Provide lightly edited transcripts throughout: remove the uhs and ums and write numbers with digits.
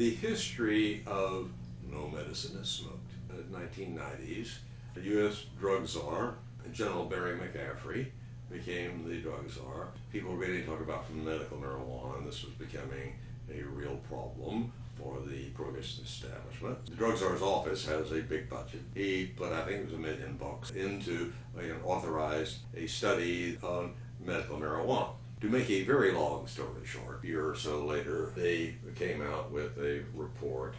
the history of no medicine is smoked. In the 1990s, the U.S. drug czar, General Barry McCaffrey, became the drug czar. People were beginning to talk about medical marijuana, and this was becoming a real problem for the prohibition establishment. The drug czar's office has a big budget. He put, I think it was $1 million into authorized a study on medical marijuana. To make a very long story short, a year or so later, they came out with a report,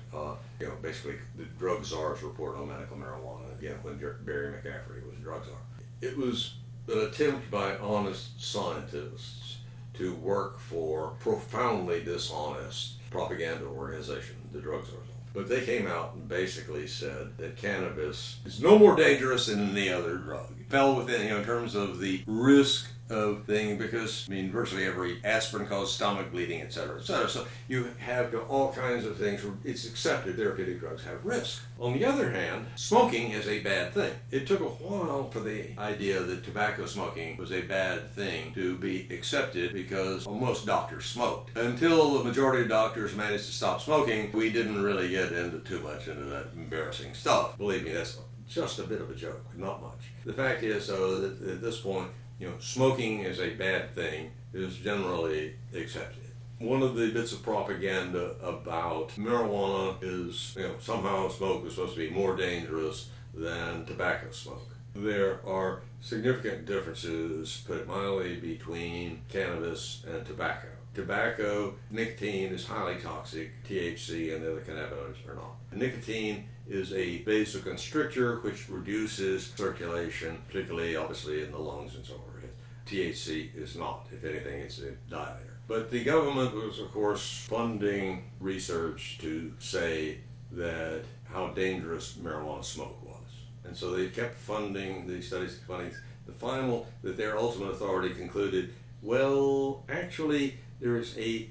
basically the drug czar's report on medical marijuana, again, when Barry McCaffrey was drug czar. It was an attempt by honest scientists to work for profoundly dishonest propaganda organization, the drug czar's office. But they came out and basically said that cannabis is no more dangerous than any other drug. It fell within, in terms of the risk of thing, because virtually every aspirin causes stomach bleeding, etc., etc. So you have all kinds of things where it's accepted therapeutic drugs have risk. On the other hand, smoking is a bad thing. It took a while for the idea that tobacco smoking was a bad thing to be accepted because most doctors smoked. Until the majority of doctors managed to stop smoking, we didn't really get into too much into that embarrassing stuff. Believe me, that's just a bit of a joke, not much. The fact is, though, that at this point, smoking is a bad thing is generally accepted. One of the bits of propaganda about marijuana is, somehow smoke is supposed to be more dangerous than tobacco smoke. There are significant differences, put it mildly, between cannabis and tobacco. Tobacco, nicotine is highly toxic, THC and the other cannabinoids are not. Nicotine is a vasoconstrictor which reduces circulation, particularly obviously in the lungs and so on. THC is not. If anything, it's a dilator. But the government was, of course, funding research to say that how dangerous marijuana smoke was. And so they kept funding the studies, that their ultimate authority concluded, well, actually,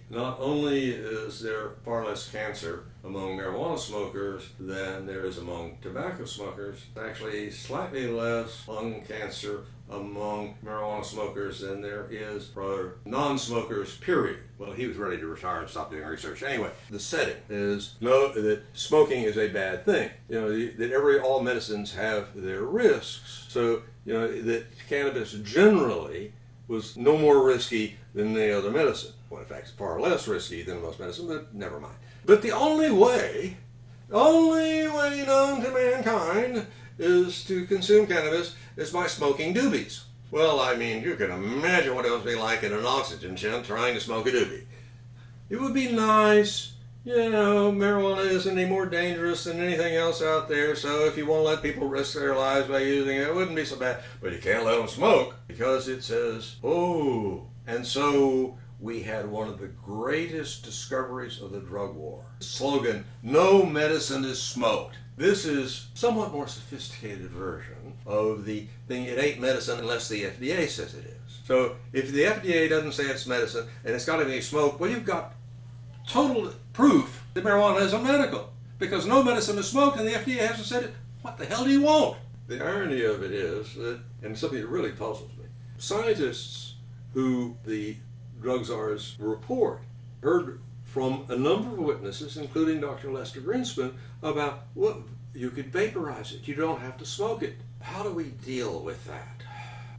not only is there far less cancer among marijuana smokers than there is among tobacco smokers, actually slightly less lung cancer among marijuana smokers than there is for non-smokers, period. Well, he was ready to retire and stop doing research. Anyway, the setting is that smoking is a bad thing. That all medicines have their risks. So, that cannabis generally was no more risky than any other medicine. Well, in fact, it's far less risky than most medicine, but never mind. But the only way known to mankind is to consume cannabis is by smoking doobies. Well, you can imagine what it would be like in an oxygen tent trying to smoke a doobie. It would be nice, marijuana isn't any more dangerous than anything else out there, so if you want to let people risk their lives by using it, it wouldn't be so bad. But you can't let them smoke because it says, oh. And so we had one of the greatest discoveries of the drug war. The slogan, no medicine is smoked. This is a somewhat more sophisticated version of the thing, it ain't medicine unless the FDA says it is. So if the FDA doesn't say it's medicine and it's got to be smoked, well, you've got total proof that marijuana isn't medical because no medicine is smoked and the FDA hasn't said it. What the hell do you want? The irony of it is that, and something that really puzzles me, scientists who the drug czars report heard from a number of witnesses, including Dr. Lester Greenspan, about, well, you could vaporize it. You don't have to smoke it. How do we deal with that?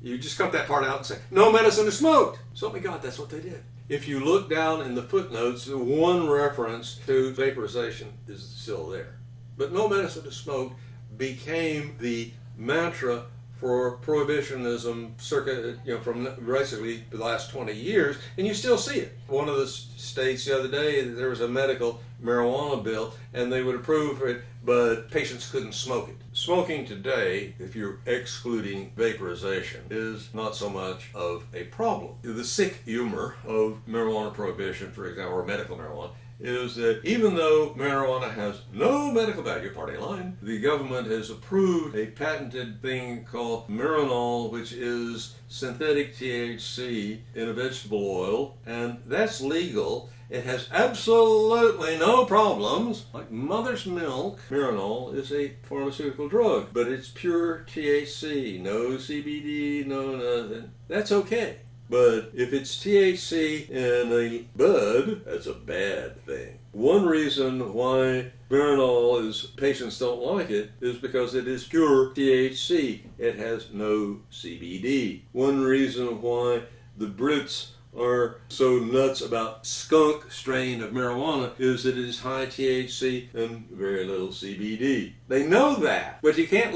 You just cut that part out and say, no medicine is smoked. So help me God, that's what they did. If you look down in the footnotes, one reference to vaporization is still there. But no medicine is smoked became the mantra for prohibitionism circa, from basically the last 20 years, and you still see it. One of the states the other day, there was a medical marijuana bill, and they would approve it, but patients couldn't smoke it. Smoking today, if you're excluding vaporization, is not so much of a problem. The sick humor of marijuana prohibition, for example, or medical marijuana, is that even though marijuana has no medical value, party line, the government has approved a patented thing called Marinol, which is synthetic THC in a vegetable oil, and that's legal. It has absolutely no problems. Like mother's milk, Marinol is a pharmaceutical drug, but it's pure THC, no CBD, no nothing. That's okay. But if it's THC in a bud, that's a bad thing. One reason why prerolled is patients don't like it is because it is pure THC. It has no CBD. One reason why the Brits are so nuts about skunk strain of marijuana is that it is high THC and very little CBD. They know that, but you can't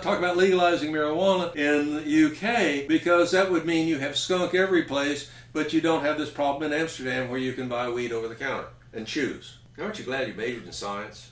talk about legalizing marijuana in the UK because that would mean you have skunk every place, but you don't have this problem in Amsterdam where you can buy weed over the counter and choose. Aren't you glad you majored in science?